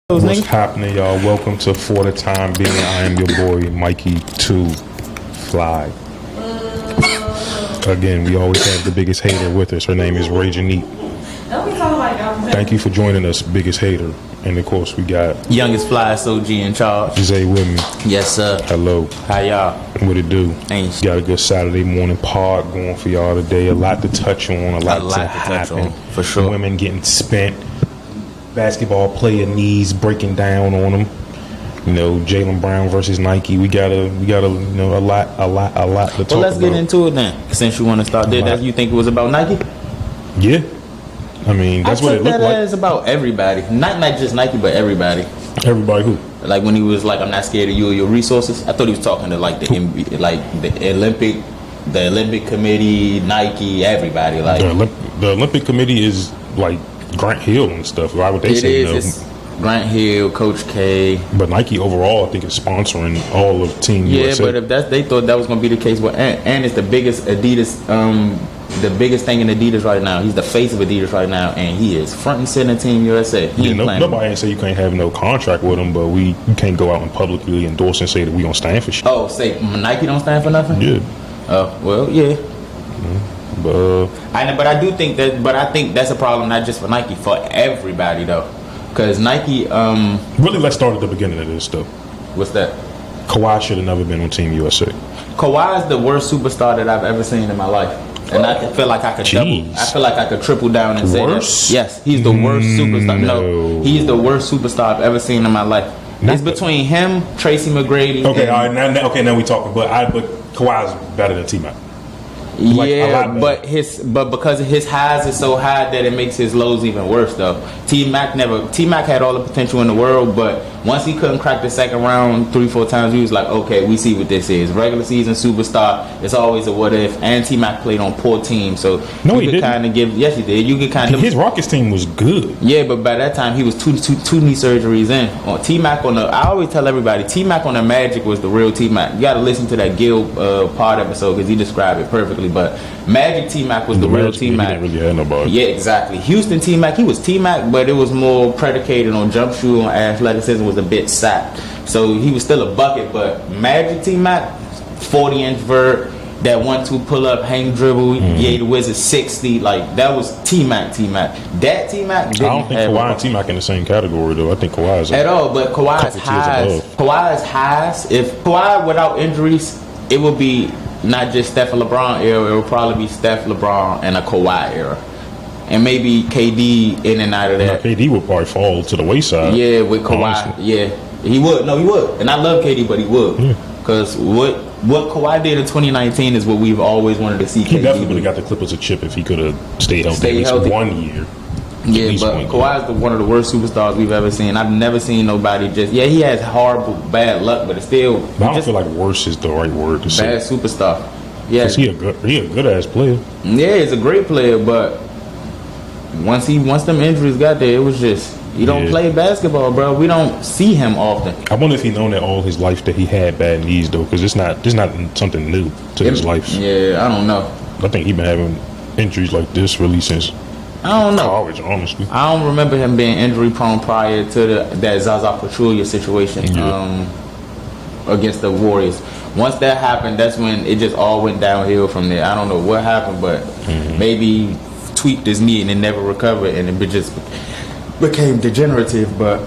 What's happening, y'all? Welcome to For the Time Being. I am your boy, Mikey 2 Fly. Again, we always have the biggest hater with us. Her name is Ray Janine. Thank you for joining us, biggest hater. And of course, we got youngest fly OG in charge. Zay with me. Yes, sir. Hello. How y'all? What it do? Ain't got a good Saturday morning pod going for y'all today. A lot to touch on. A lot to touch happen. on, for sure. Women getting spent. Basketball player knees breaking down on them. You know, Jaylen Brown versus Nike. We got a lot to talk about. Well, let's get into it then. Since you want to start there, that you think it was about Nike? Yeah. I mean, that's what it looked like. It's about everybody, not just Nike, but everybody. Everybody who? Like when he was like, "I'm not scared of you or your resources." I thought he was talking to like the Olympic Committee, Nike, everybody. Like the Olympic Committee is like Grant Hill and stuff. Why would they say no? It's Grant Hill, Coach K. But Nike overall, I think, is sponsoring all of Team USA. Yeah, but if they thought that was going to be the case, well, and it's the biggest Adidas, the biggest thing in Adidas right now. He's the face of Adidas right now, and he is front and center Team USA. Nobody ain't say you can't have no contract with him, but you can't go out and publicly endorse and say that we don't stand for shit. Oh, say Nike don't stand for nothing? Yeah. Oh, well, yeah. Mm-hmm. But I do think that. But I think that's a problem not just for Nike, for everybody though, because Nike. Really, let's start at the beginning of this though. What's that? Kawhi should have never been on Team USA. Kawhi is the worst superstar that I've ever seen in my life, and I feel like I could triple down and say that. Yes, he's the worst superstar. No, he's the worst superstar I've ever seen in my life. It's between him, Tracy McGrady. Okay, all right. Now we talking. But Kawhi's better than T-Mac. But because his highs is so high that it makes his lows even worse though. T-Mac had all the potential in the world, but once he couldn't crack the second round 3-4 times, he was like, okay, we see what this is. Regular season superstar, it's always a what if. And T-Mac played on poor teams, so no, he didn't. Yes, he did. You could kind of his Rockets team was good. Yeah, but by that time he was two knee surgeries in. On T-Mac I always tell everybody, T-Mac on the Magic was the real T-Mac. You got to listen to that Gil pod episode because he described it perfectly. But Magic T-Mac was the real T-Mac. He didn't really have nobody. Yeah, exactly. Houston T-Mac, he was T-Mac, but it was more predicated on jump shooting, on athleticism, was a bit sacked. So he was still a bucket, but Magic T-Mac, 40-inch vert, that 1-2 pull-up, hang dribble, the Wizard 60, like that was T-Mac. That T-Mac I don't think Kawhi and T-Mac in the same category though. I think Kawhi is at all, but Kawhi's highs. If Kawhi without injuries, it would be not just Steph and LeBron era, it would probably be Steph, LeBron, and a Kawhi era. And maybe KD in and out of that. KD would probably fall to the wayside. Yeah, with Kawhi. Honestly. Yeah, he would. No, he would. And I love KD, but he would. Because what Kawhi did in 2019 is what we've always wanted to see. He definitely would have got the Clippers a chip if he could have stayed healthy at least 1 year. Yeah, but Kawhi is one of the worst superstars we've ever seen. I've never seen nobody just. Yeah, he has horrible, bad luck, but it's still. I don't feel like worse is the right word to say. Bad superstar. Yeah, he a good ass player. Yeah, he's a great player, but once them injuries got there, it was just he don't play basketball, bro. We don't see him often. I wonder if he known that all his life that he had bad knees though, because it's not something new to his life. Yeah, I don't know. I think he been having injuries like this really since. I don't know. College, honestly. I don't remember him being injury prone prior to that Zaza Pachulia situation against the Warriors. Once that happened, that's when it just all went downhill from there. I don't know what happened, but maybe he tweaked his knee and it never recovered, and it just became degenerative. But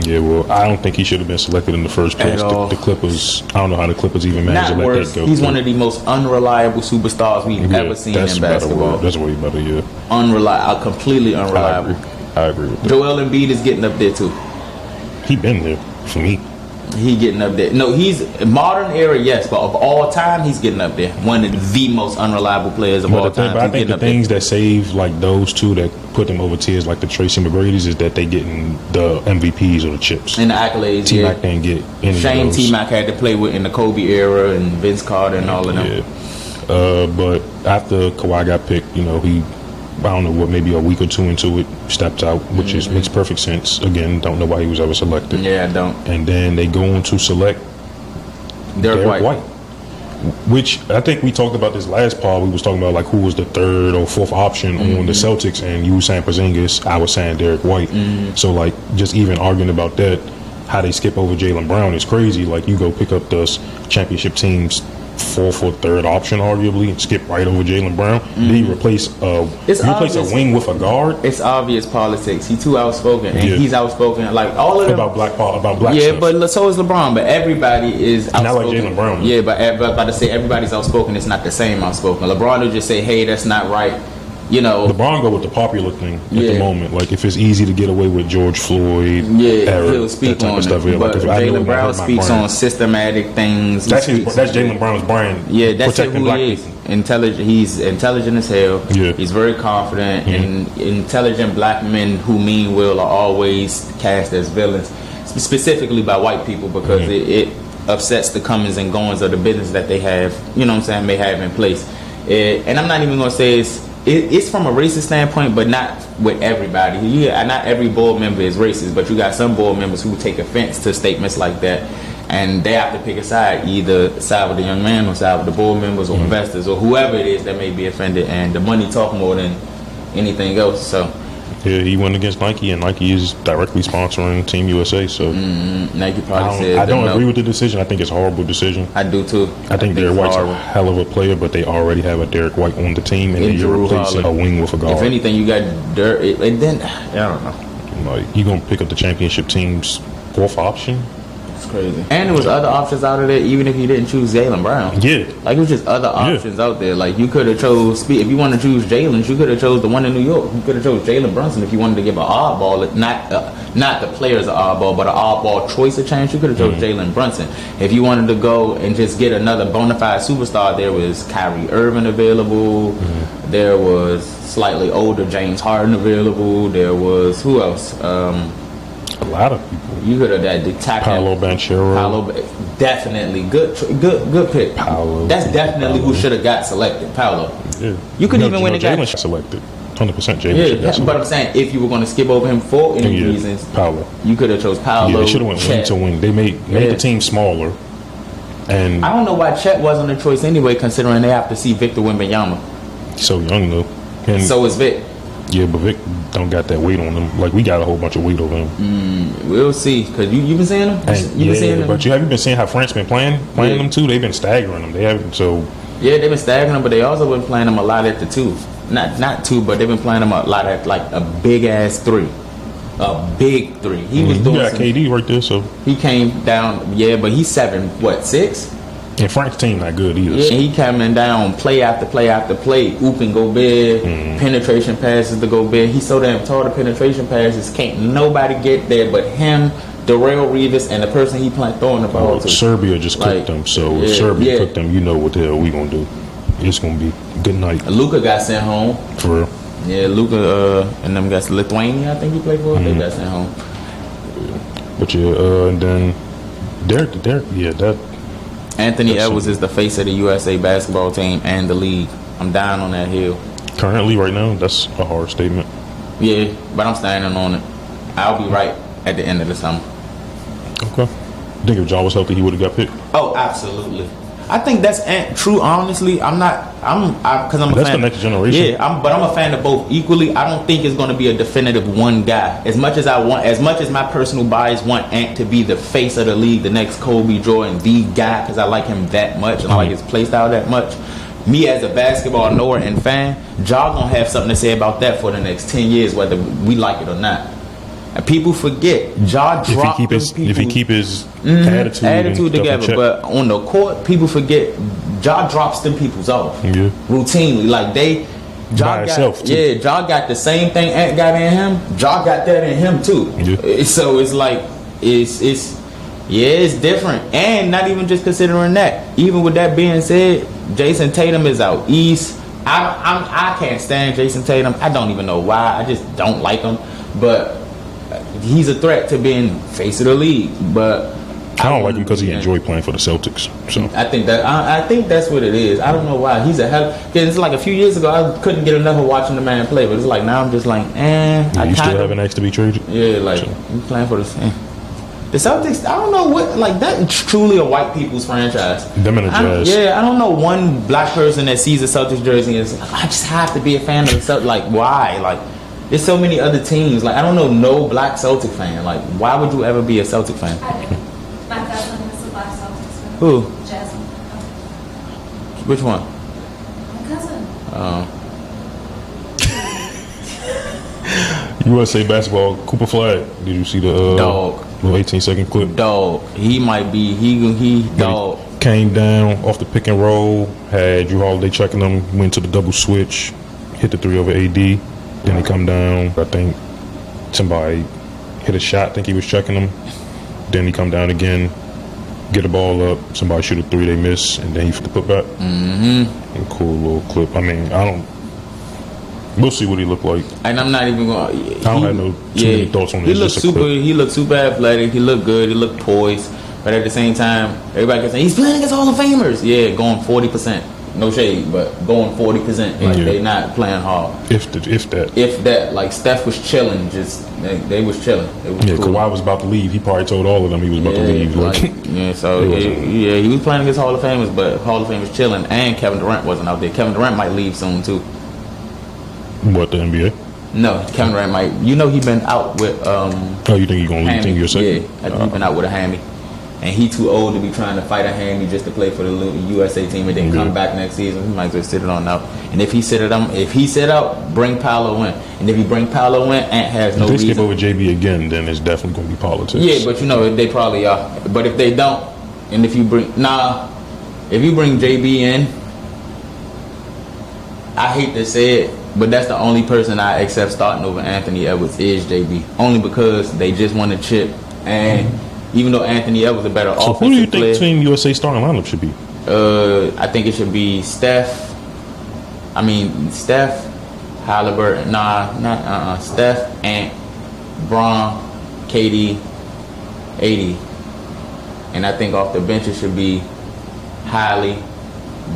yeah, well, I don't think he should have been selected in the first place. The Clippers, I don't know how the Clippers even managed to let that go. He's one of the most unreliable superstars we've ever seen in basketball. That's way better, yeah. Unreliable, completely unreliable. I agree with that. Joel Embiid is getting up there too. He been there for me. He getting up there. No, he's modern era, yes, but of all time, he's getting up there. One of the most unreliable players of all time. But I think the things that save like those two that put them over tiers, like the Tracy McGrady's, is that they getting the MVPs or the chips and the accolades. T-Mac didn't get any Shane of those. T-Mac had to play with in the Kobe era and Vince Carter and all of them. Yeah. But after Kawhi got picked, he. I don't know what, maybe a week or two into it, stepped out, which makes perfect sense. Again, don't know why he was ever selected. Yeah, I don't. And then they go on to select Derek White. Which I think we talked about this last pod. We was talking about like who was the third or fourth option on the Celtics, and you were saying Porzingis, I was saying Derek White. So like just even arguing about that, how they skip over Jaylen Brown is crazy. Like you go pick up the championship team's fourth or third option, arguably, and skip right over Jaylen Brown. Then you replace a wing with a guard. It's obvious politics. He's too outspoken, and he's outspoken. Like all of them about black yeah, stuff. but so is LeBron. But everybody is outspoken. Not like Jaylen Brown. Yeah, but about to say everybody's outspoken. It's not the same outspoken. LeBron will just say, "Hey, that's not right." You know, LeBron go with the popular thing at the moment. Like if it's easy to get away with George Floyd, he'll speak on it. Stuff. Yeah, but like Jaylen Brown speaks on systematic things. That's Jaylen Brown's brand. Yeah, that's protecting who he is. Intelligent. He's intelligent as hell. Yeah. He's very confident, and intelligent black men who mean well are always cast as villains, specifically by white people, because it upsets the comings and goings of the business that they have. You know what I'm saying? May have in place. And I'm not even gonna say it's from a racist standpoint, but not with everybody. Yeah, not every board member is racist, but you got some board members who take offense to statements like that, and they have to pick a side, either side with the young man or side with the board members or investors or whoever it is that may be offended, and the money talk more than anything else. So yeah, he went against Nike, and Nike is directly sponsoring Team USA. So Nike probably said I don't agree with the decision. I think it's a horrible decision. I do too. I think Derek White's a hell of a player, but they already have a Derek White on the team, and then you're replacing a wing with a guard. If anything, you got Dirk, and then I don't know. Like you gonna pick up the championship team's fourth option? It's crazy. And there was other options out of there, even if you didn't choose Jaylen Brown. Yeah, like it was just other options out there. Like you could have chose, if you want to choose Jalen, you could have chose the one in New York. You could have chose Jalen Brunson if you wanted to give an oddball, not the players an oddball, but an oddball choice a chance. You could have chose Jalen Brunson. If you wanted to go and just get another bona fide superstar, there was Kyrie Irving available. There was slightly older James Harden available. There was who else? A lot of people. You could have that detective Paolo Banchero. Definitely good pick. Paolo. That's definitely who should have got selected. Paolo. Yeah. You could even win a Jalen selected. 100% Jalen. Yeah, but I'm saying if you were going to skip over him for any reasons, Paolo. You could have chose Paolo. Yeah, they should have went wing to wing. They made the team smaller. And I don't know why Chet wasn't a choice anyway, considering they have to see Victor Wembanyama. He's so young though. And so is Vic. Yeah, but Vic don't got that weight on him. Like we got a whole bunch of weight over him. We'll see, cause you been seeing him. But you haven't been seeing how France been playing them too. They've been staggering them. They haven't. So yeah, they've been staggering them, but they also been playing them a lot at the two. Not two, but they've been playing them a lot at like a big ass three. A big three. He was doing. You got KD right there, so he came down. Yeah, but he's 6? And Frank's team not good either. Yeah, he coming down play after play after play, ooping Gobert, penetration passes to Gobert. He's so damn tall, the penetration passes can't nobody get there but him, Darrell Reeves, and the person he throwing the ball to. Serbia just cooked them, so if Serbia cooked them, you know what the hell we gonna do. It's gonna be good night. Luka got sent home. For real. Yeah, Luka and them guys, Lithuania, I think he played for. They got sent home. But and then Derek, that. Anthony Edwards is the face of the USA basketball team and the league. I'm dying on that hill. Currently, right now, that's a hard statement. Yeah, but I'm standing on it. I'll be right at the end of the summer. Okay. I think if John was healthy, he would have got picked. Oh, absolutely. I think that's true. Honestly, I'm because I'm a fan. That's the next generation. Yeah, but I'm a fan of both equally. I don't think it's going to be a definitive one guy. As much as my personal bias want Ant to be the face of the league, the next Kobe Jordan, the guy, because I like him that much and I like his play style that much. Me as a basketball knower and fan, Ja gonna have something to say about that for the next 10 years, whether we like it or not. And people forget Ja dropped if he keep his attitude together, but on the court, people forget Ja drops them people's off routinely. Like Ja got the same thing Ant got in him. Ja got that in him too. Yeah. So it's like it's different, and not even just considering that. Even with that being said, Jason Tatum is out east. I can't stand Jason Tatum. I don't even know why. I just don't like him, but he's a threat to being face of the league. But I don't like him because he enjoyed playing for the Celtics. So I think that's what it is. I don't know why. He's a hell. It's like a few years ago I couldn't get enough of watching the man play, but it's like now I'm just like, you still haven't asked to be traded. Yeah, like you playing for the same. The Celtics, I don't know what, like, that's truly a white people's franchise. Them and the Jazz. I don't know one black person that sees a Celtics jersey and is like, I just have to be a fan of the Celtics. Like, why? Like, there's so many other teams. Like, I don't know no black Celtic fan. Like, why would you ever be a Celtic fan? I do. My cousin is a black Celtics fan. Who? Jasmine. Which one? My cousin. USA basketball, Cooper Flag. Did you see the Dog. little 18-second clip? Dog. He might be, he dog. Came down off the pick and roll, had Drew Holiday checking him, went to the double switch, hit the 3 over AD. Then he come down. I think somebody hit a shot. I think he was checking him. Then he come down again, get the ball up. Somebody shoot a 3, they miss, and then he put back. Mm-hmm. Cool little clip. I mean, we'll see what he look like. And I'm not even going. I don't have no too many thoughts on this. He looked super athletic. He looked good. He looked poised. But at the same time, everybody can say he's playing against Hall of Famers. Yeah, going 40%. No shade, but going 40%. Like they not playing hard. If that. Like Steph was chilling. Just they was chilling. It was cool. Kawhi was about to leave. He probably told all of them he was about to leave. He was playing against Hall of Famers, but Hall of Famers chilling, and Kevin Durant wasn't out there. Kevin Durant might leave soon too. What, the NBA? No, Kevin Durant might. You know he been out with. Oh, you think he's gonna leave Team USA? Yeah, I think he been out with a hammy, and he too old to be trying to fight a hammy just to play for the USA team and then come back next season. He might as well sit it on out. And if he sit out, bring Paolo in. And if he bring Paolo in, Ant has no reason. If they skip over JB again, then it's definitely gonna be politics. Yeah, but you know they probably are. But if they don't, and if you bring JB in, I hate to say it, but that's the only person I accept starting over Anthony Edwards is JB. Only because they just won a chip, and even though Anthony Edwards is a better offensive player. So who do you think Team USA starting lineup should be? I think it should be Steph, Halliburton. Steph, Ant, Bron, KD, AD. And I think off the bench it should be Hallie,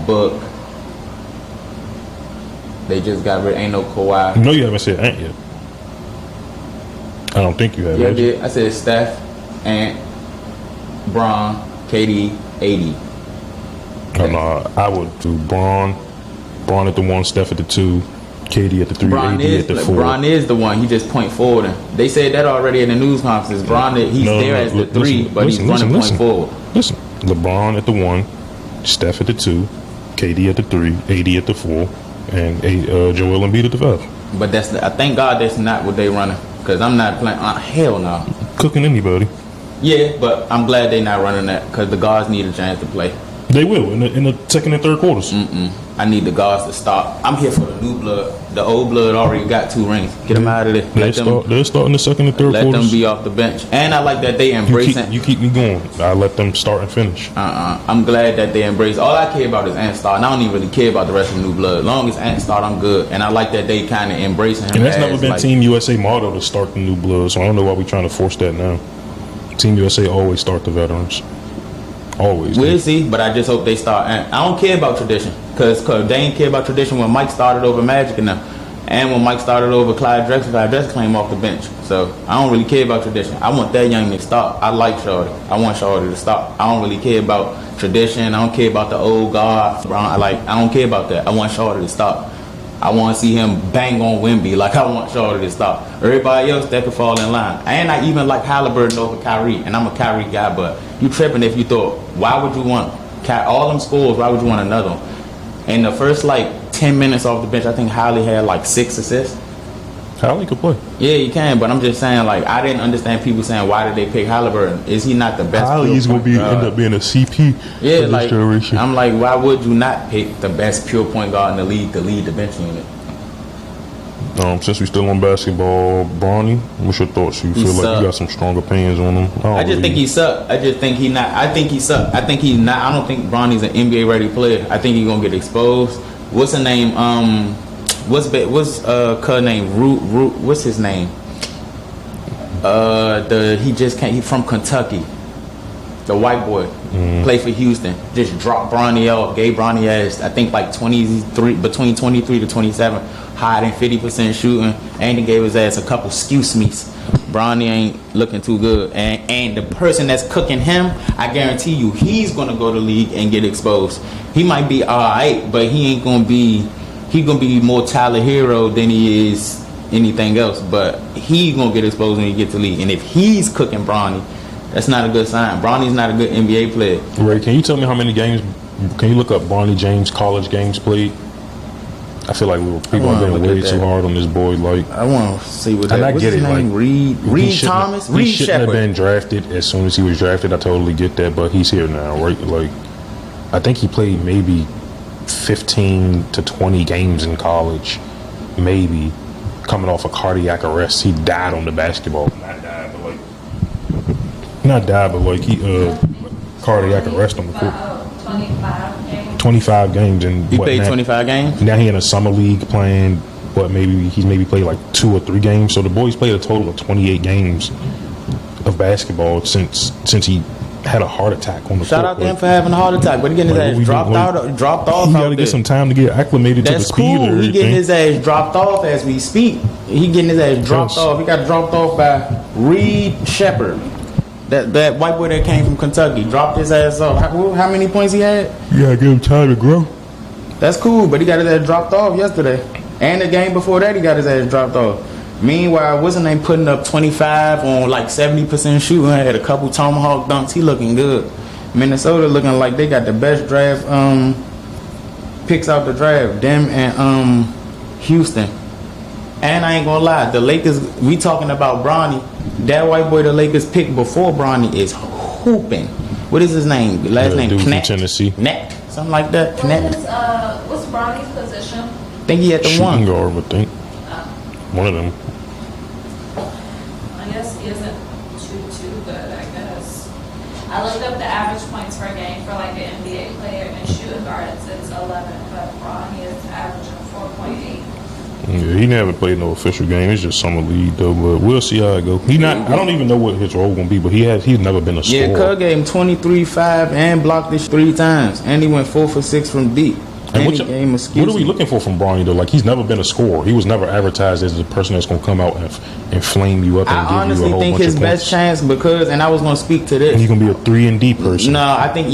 Book. They just got rid. Ain't no Kawhi. No, you haven't said Ant yet. I don't think you have. Yeah, I did. I said Steph, Ant, Bron, KD, AD. No, I would do Bron at the 1, Steph at the 2, KD at the 3, AD at the 4. Bron is the one. He just point forward. They said that already in the news conferences. Bron, he's there as the 3, but he's running point forward. Listen, LeBron at the 1, Steph at the 2, KD at the 3, AD at the 4, and Joel Embiid at the 5. But I thank God that's not what they running, because I'm not playing. Hell no. Cooking anybody. Yeah, but I'm glad they not running that, because the guards need a chance to play. They will in the second and third quarters. I need the guards to stop. I'm here for the new blood. The old blood already got 2 rings. Get them out of there. They're starting the second and third quarters. Let them be off the bench. And I like that they embrace it. You keep me going. I let them start and finish. I'm glad that they embrace. All I care about is Ant start. And I don't even really care about the rest of the new blood. As long as Ant start, I'm good. And I like that they kind of embrace him. And that's never been Team USA motto to start the new blood. So I don't know why we're trying to force that now. Team USA always start the veterans. Always. We'll see, but I just hope they start. And I don't care about tradition, because they didn't care about tradition when Mike started over Magic and them, and when Mike started over Clyde Drexler came off the bench. So I don't really care about tradition. I want that young nigga to start. I like Shorty. I want Shorty to start. I don't really care about tradition. I don't care about the old guard. I don't care about that. I want Shorty to start. I want to see him bang on Wemby like I want Shorty to stop. Everybody else that could fall in line. And I even like Halliburton over Kyrie, and I'm a Kyrie guy, but you tripping if you thought, why would you want all them scores, why would you want another one? In the first 10 minutes off the bench, I think Hallie had 6 assists. Hallie could play. Yeah, you can, but I'm just saying, I didn't understand people saying, why did they pick Halliburton? Is he not the best? Hallie's going to end up being a CP for this generation. I'm like, why would you not pick the best pure point guard in the league to lead the bench unit? Since we still on basketball, Bronny, what's your thoughts? You feel like you got some strong opinions on him? I just think he sucked. I just think he not. I think he sucked. I think he's not. I don't think Bronny's an NBA ready player. I think he's gonna get exposed. What's the name? What's cuz name? Root. What's his name? He just came. He from Kentucky. The white boy played for Houston. Just dropped Bronny off. Gave Bronny ass. I think 23 between 23 to 27. Higher than 50% shooting. And he gave his ass a couple excuse me's. Bronny ain't looking too good, and the person that's cooking him, I guarantee you, he's gonna go to the league and get exposed. He might be alright, but he ain't gonna be. He gonna be more Tyler Hero than he is anything else. But he gonna get exposed when he get to the league, and if he's cooking Bronny, that's not a good sign. Bronny's not a good NBA player. Ray, can you tell me how many games? Can you look up Bronny James college games played? I feel like people are getting way too hard on this boy. Like, I want to see what and that. I What's get his it. name? Like Reed Thomas. He Reed shouldn't have Shepard. been drafted as soon as he was drafted. I totally get that, but he's here now, right? Like, I think he played maybe 15 to 20 games in college, maybe. Coming off a cardiac arrest, he died on the basketball. Not died, but like he cardiac arrest on the court. 25 games. 25 games and He played 25 games. Now he in a summer league playing. Maybe he's played like 2 or 3 games. So the boy's played a total of 28 games of basketball since he had a heart attack on the Shout court. out to him for having a heart attack, but he getting his ass dropped off. He got out to there. get some time to get acclimated to the That's speed. cool. He getting his ass dropped off as we speak. He getting his ass dropped off. He got dropped off by Reed Shepard. That white boy that came from Kentucky dropped his ass off. How many points he had? You gotta give him time to grow. That's cool, but he got his ass dropped off yesterday. And the game before that, he got his ass dropped off. Meanwhile, what's his name putting up 25 on like 70% shooting? Had a couple tomahawk dunks. He looking good. Minnesota looking like they got the best draft picks out the draft. Them and Houston. And I ain't gonna lie, the Lakers, we talking about Bronny. That white boy the Lakers picked before Bronny is hooping. What is his name? Last name? Dude from Knack. Tennessee. Knack. Something like that. Knack. What's Bronny's position? I think he had the Shooting one. guard, I think. One of them. I guess he isn't too good, I guess. I looked up the average points per game for like an NBA player, and shooting guard it's 11, but Bronny is averaging 4.8. Yeah, he never played no official game. It's just summer league though, but we'll see how it go. I don't even know what his role gonna be, but he's never been a scorer. Yeah, Cug gave him 23-5 and blocked this 3 times, and he went 4 for 6 from deep. And What are we looking for from Bronny though? Like, he's never been a scorer. He was never advertised as the person that's gonna come out and flame you up and I give you a honestly whole think bunch his of best points. chance and I was gonna speak to this. He's gonna be a 3-and-D person. No, I think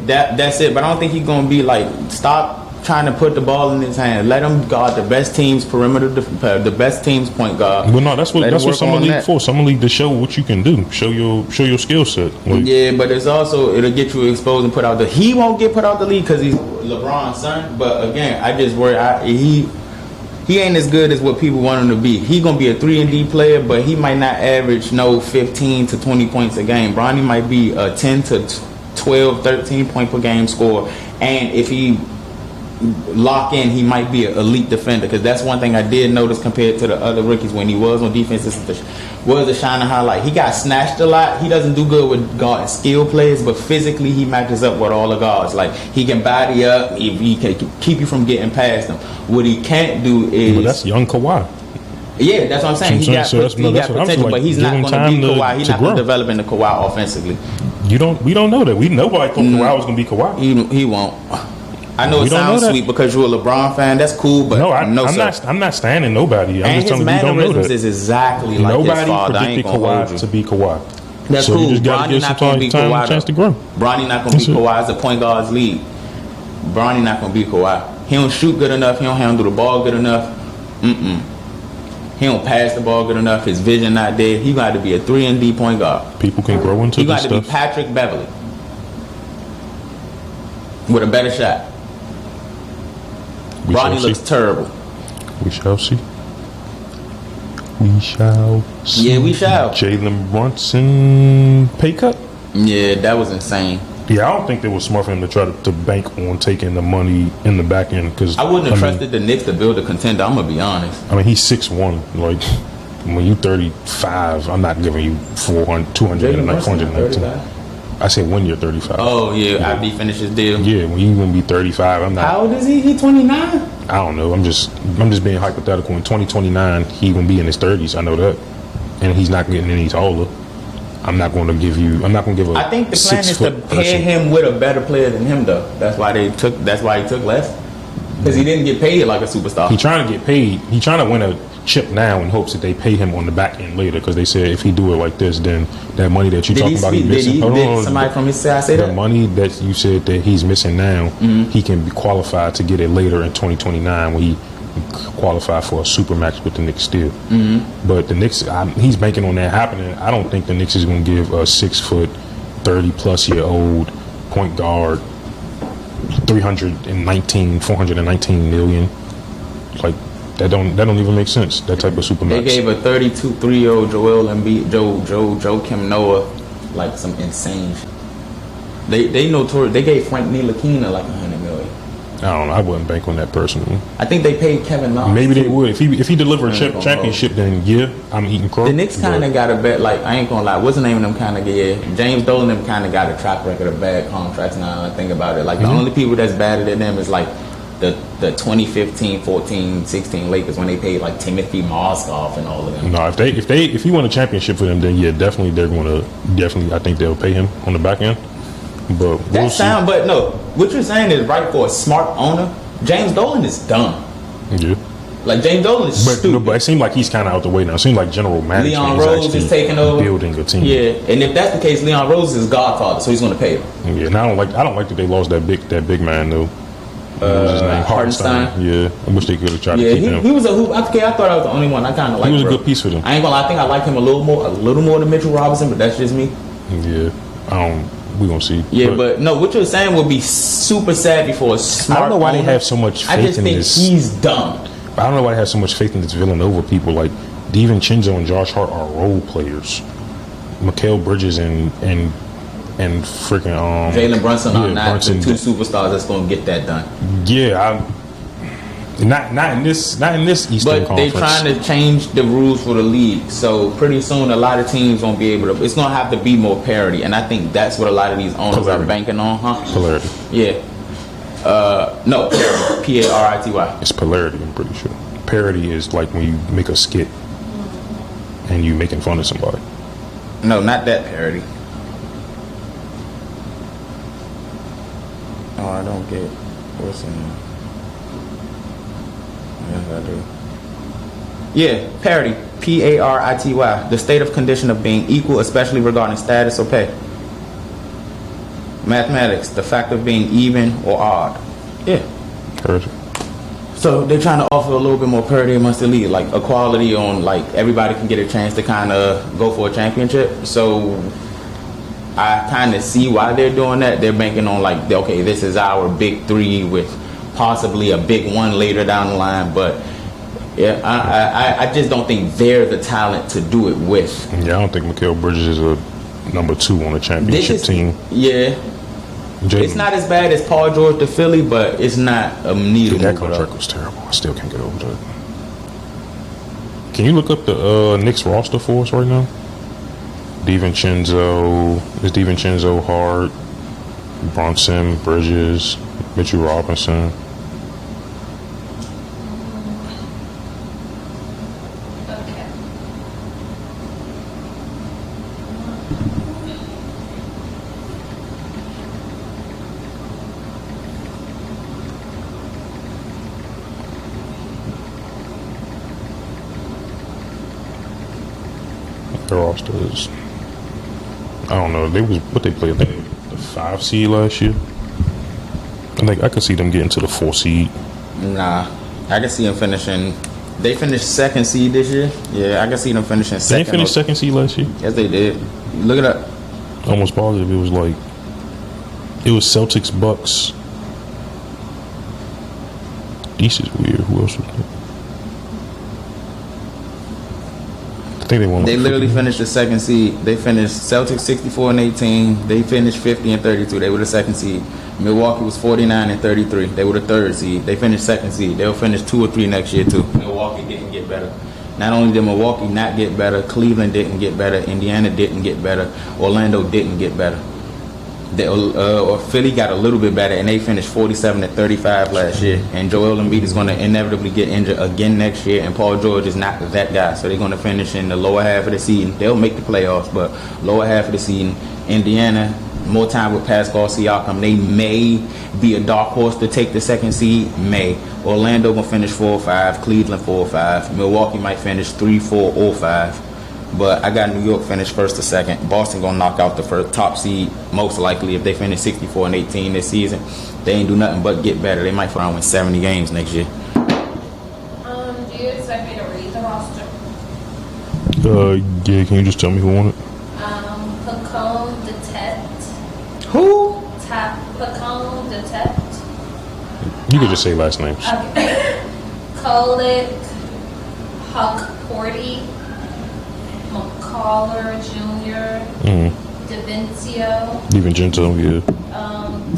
that's it. But I don't think he's gonna be like stop trying to put the ball in his hand. Let him guard the best team's perimeter, the best team's point guard. Well, no, that's what summer league for. Summer league to show what you can do, show your skill set. Like, Yeah, but it'll get you exposed and put out the. He won't get put out the league because he's LeBron's son. But again, I just worry. He ain't as good as what people want him to be. He gonna be a 3-and-D player, but he might not average 15 to 20 points a game. Bronny might be a 10 to 12, 13 point per game scorer, and if he lock in, he might be an elite defender, because that's one thing I did notice compared to the other rookies when he was on defense. This was a shining highlight. He got snatched a lot. He doesn't do good with guard skill players, but physically he matches up with all the guards. Like, he can body up, he can keep you from getting past him. What he can't do is, but that's young Kawhi. yeah, that's what I'm saying. He got potential, but he's not going to be Kawhi. He's not going to develop into Kawhi offensively. We don't know that. Nobody thought Kawhi was going to be Kawhi. He won't. I know it sounds sweet because you're a LeBron fan. That's cool, but I'm not standing nobody. I'm just telling you, don't know mannerisms that. is exactly like his father. Nobody I ain't predicted gonna hold you. Kawhi to be Kawhi. That's so cool. you just gotta give some time, chance to grow. Bronny not gonna be Kawhi. It's a point guard's league. Bronny not gonna be Kawhi. He don't shoot good enough. He don't handle the ball good enough. He don't pass the ball good enough. His vision not there. He got to be a 3-and-D point guard. People can grow into this stuff. He got to be Patrick Beverly with a better shot. Bronny looks terrible. We shall see. We shall see. Yeah, we shall. Jalen Brunson pay cut? Yeah, that was insane. Yeah, I don't think it was smart for him to try to bank on taking the money in the back end, because I wouldn't have trusted the Knicks to build a contender. I'm gonna be honest. I mean, he's 6'1". Like, when you 35, I'm not giving you 219. I said when you're 35. Oh yeah, after he finished his deal. Yeah, when you gonna be 35, I'm not. How old is he? He 29. I don't know. I'm just being hypothetical. In 2029, he gonna be in his 30s. I know that, and he's not getting any taller. I'm not going to give a. I think the plan is to pair him with a better player than him, though. That's why he took less, because he didn't get paid like a superstar. He's trying to get paid. He's trying to win chip now in hopes that they pay him on the back end later, because they said if he do it like this, then that money that you're talking about he missing. Did somebody from his side say the that? money that you said that he's missing now, he can be qualified to get it later in 2029 when he qualify for a supermax with the Knicks still. But the Knicks, he's banking on that happening. I don't think the Knicks is going to give a 6 foot, 30-plus-year-old point guard 419 million. Like that don't even make sense. That type of supermax. They gave a 3-year-old Joel Embiid, Joe Kim Noah, like some insane shit. They notorious. They gave Frank Ntilikina like $100 million. I don't know. I wouldn't bank on that personally. I think they paid Kevin Love. Maybe they would. If he delivered a championship, then yeah, I'm eating crow. The Knicks kind of got a bet. Like, I ain't gonna lie. What's the name of them kind of yeah? James Dolan them kind of got a track record of bad contracts. Now I think about it. Like the only people that's badder than them is like the 2015, 14, 16 Lakers when they paid like Timothy Mozgov and all of them. No, if he won a championship for them, then yeah, definitely they're gonna I think they'll pay him on the back end. But we'll see. But no, what you're saying is right for a smart owner. James Dolan is dumb. Yeah. Like James Dolan is stupid. No, but it seems like he's kind of out the way now. It seems like general management Leon Rose is taking over, building a team. Yeah, and if that's the case, Leon Rose is Godfather, so he's going to pay him. Yeah, and I don't like that they lost that big man though. What was his name? Hartenstein. Yeah, I wish they could have tried to keep him. He was a hoop. I thought I was the only one. I kind of like. He was a good piece for them. I ain't gonna lie. I think I like him a little more than Mitchell Robinson, but that's just me. Yeah, we gonna see. Yeah, but no, what you're saying would be super savvy for a smart. I don't know why owner. they have so much faith I just in think this. he's dumb. I don't know why they have so much faith in this Villanova people. Like DiVincenzo and Josh Hart are role players. Mikal Bridges and freaking Jalen Brunson are not the two superstars that's going to get that done. Yeah, not in this Eastern But Conference. they're trying to change the rules for the league, so pretty soon a lot of teams won't be able to. It's going to have to be more parity, and I think that's what a lot of these owners are banking on, huh? Polarity. Yeah. No, Parity. It's polarity, I'm pretty sure. Parody is like when you make a skit and you making fun of somebody. No, not that parody. Oh, I don't get what's in there. Yes, I do. Yeah, parity. Parity. The state of condition of being equal, especially regarding status or pay. Mathematics. The fact of being even or odd. Yeah. Heard it. So they're trying to offer a little bit more parity amongst the league, like equality on like everybody can get a chance to kind of go for a championship. So I kind of see why they're doing that. They're banking on like, okay, this is our big three with possibly a big one later down the line. But yeah, I just don't think they're the talent to do it with. Yeah, I don't think Mikal Bridges is a number 2 on a championship team. Yeah. It's not as bad as Paul George to Philly, but it's not a needle mover. That contract was terrible. I still can't get over that. Can you look up the Knicks roster for us right now? DiVincenzo, Hart, Brunson, Bridges, Mitchell Robinson. Their roster is, I don't know. They played. I think the 5 seed last year. I could see them getting to the 4 seed. Nah, I can see them finishing. They finished 2nd seed this year. Yeah, I can see them finishing 2nd. They finished 2nd seed last year. Yes, they did. Look it up. Almost positive. It was Celtics, Bucks. This is weird. Who else was there? I think they won. They literally finished the 2nd seed. They finished Celtics 64-18. They finished 50-32. They were the 2nd seed. Milwaukee was 49-33. They were the 3rd seed. They finished 2nd seed. They'll finish 2 or 3 next year too. Milwaukee didn't get better. Not only did Milwaukee not get better, Cleveland didn't get better, Indiana didn't get better, Orlando didn't get better. Philly got a little bit better, and they finished 47-35 last year. And Joel Embiid is going to inevitably get injured again next year, and Paul George is not that guy. So they're going to finish in the lower half of the season. They'll make the playoffs, but lower half of the season. Indiana more time with Pascal Siakam. They may be a dark horse to take the second seed. May. Orlando gonna finish 4 or 5. Cleveland 4 or 5. Milwaukee might finish 3, 4, or 5. But I got New York finish first or second. Boston gonna knock out the first top seed most likely if they finish 64 and 18 this season. They ain't do nothing but get better. They might finally win 70 games next year. Do you expect me to read the roster? Yeah, can you just tell me who won it? Pacone Detect. Who? Pacone Detect. You could just say last names. Okay. Kolick, Huck Porty, McCaller Jr., DaVincio, DiVincenzo, yeah.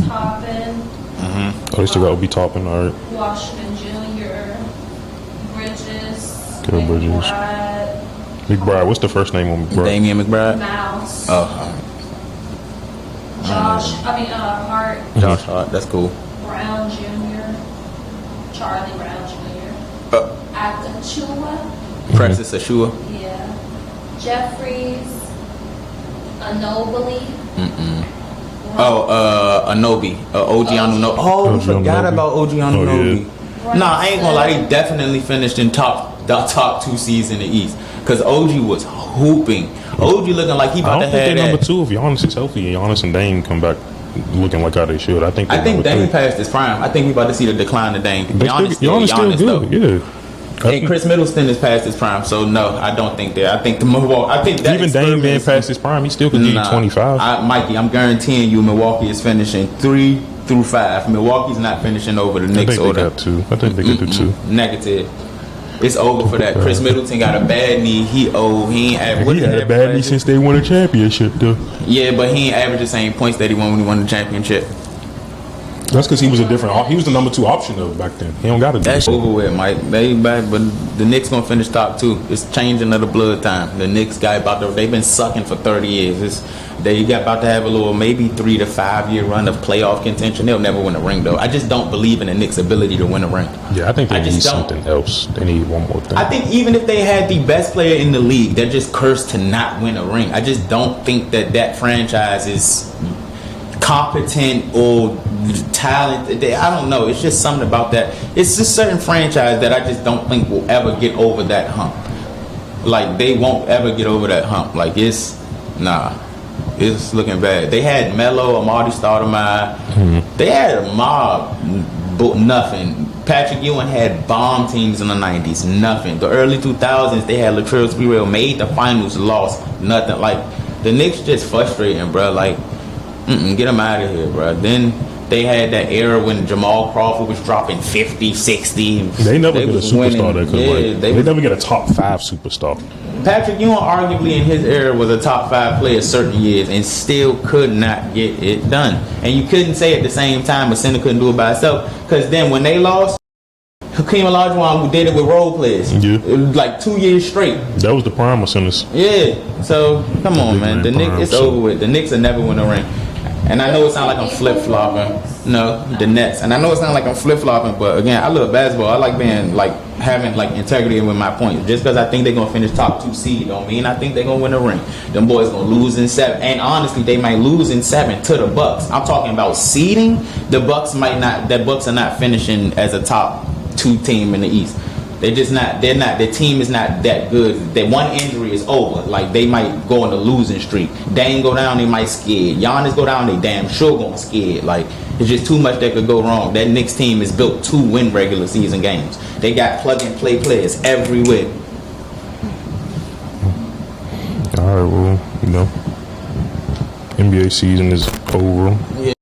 Toppin, Oh, they still got Obi Toppin, all right. Washington Jr., Bridges, Good Bridges. McBride, McBride, what's the first name on McBride? Damian McBride. Mouse, Oh, Hart, Josh Hart. That's cool. Brown Jr., Charlie Brown Jr., Akachua, Precious Ashua. yeah, Jeffries, Anobili, Anobi. OG Anunobi. Oh, we OG forgot Anunobi. about OG Anunobi. yeah. Nah, I ain't gonna lie. They definitely finished in the top 2 seeds in the East. Because OG was hooping. OG looking like he I about don't to think have they're that. number 2 if Giannis is healthy and Giannis and Dame come back looking like how they should. I think Dame number 3. passed his prime. I think we about to see the decline of Dame. Giannis still Giannis, though. good, yeah. And Chris Middleton is past his prime, so no, I don't think that. I think the Milwaukee. I think that Even Dame being past his prime, he still could give you 25. Mikey, I'm guaranteeing you, Milwaukee is finishing 3 through 5. Milwaukee's not finishing over the I Knicks think or they the got 2. I think they could do 2. negative. It's over for that. Chris Middleton got a bad knee. He old. He ain't He had a bad knee since they won a championship, though. Yeah, but he ain't averaged the same points that he won when he won the championship. That's because he was a different. He was the number 2 option though back then. He don't got to do That's that. over with, Mike. They back, but the Knicks gonna finish top 2. It's changing of the blood time. The Knicks guy they've been sucking for 30 years. They got about to have a little maybe 3 to 5 year run of playoff contention. They'll never win a ring though. I just don't believe in the Knicks' ability to win a ring. Yeah, I think they I need just don't. something else. They need one more thing. I think even if they had the best player in the league, they're just cursed to not win a ring. I just don't think that franchise is competent or talented. I don't know. It's just something about that. It's just certain franchise that I just don't think will ever get over that hump. Like they won't ever get over that hump. Like it's looking bad. They had Melo, Amadi Stoudemire. They had a mob, but nothing. Patrick Ewing had bomb teams in the 90s. Nothing. The early 2000s, they had Latrell Sprewell, made the finals, lost. Nothing. Like the Knicks just frustrating, bro. Like get them out of here, bro. Then they had that era when Jamal Crawford was dropping 50, 60. They never get a was superstar winning. that could Yeah, they never get a top 5 superstar. Patrick Ewing arguably in his era was a top 5 player certain years and still could not get it done. And you couldn't say at the same time Center couldn't do it by itself, because then when they lost, Hakeem Olajuwon who did it with role players. Yeah. It was like 2 years straight. That was the prime of centers. Yeah. So come on, big man. man The Knicks, prime, it's so- over with. The Knicks will never win a ring. And I know it sounds like I'm flip flopping. No, the Nets. And I know it sounds like I'm flip flopping, but again, I love basketball. I like being having integrity with my points. Just because I think they're gonna finish top 2 seed don't mean I think they're gonna win a ring. Them boys gonna lose in 7. And honestly, they might lose in 7 to the Bucks. I'm talking about seeding. The Bucks might not. The Bucks are not finishing as a top 2 team in the East. They're just not. They're not. Their team is not that good. That one injury is over. Like they might go on a losing streak. Dame go down, they might scared. Giannis go down, they damn sure gonna scared. Like it's just too much that could go wrong. That Knicks team is built to win regular season games. They got plug and play players everywhere. All right, well, NBA season is over. Yeah.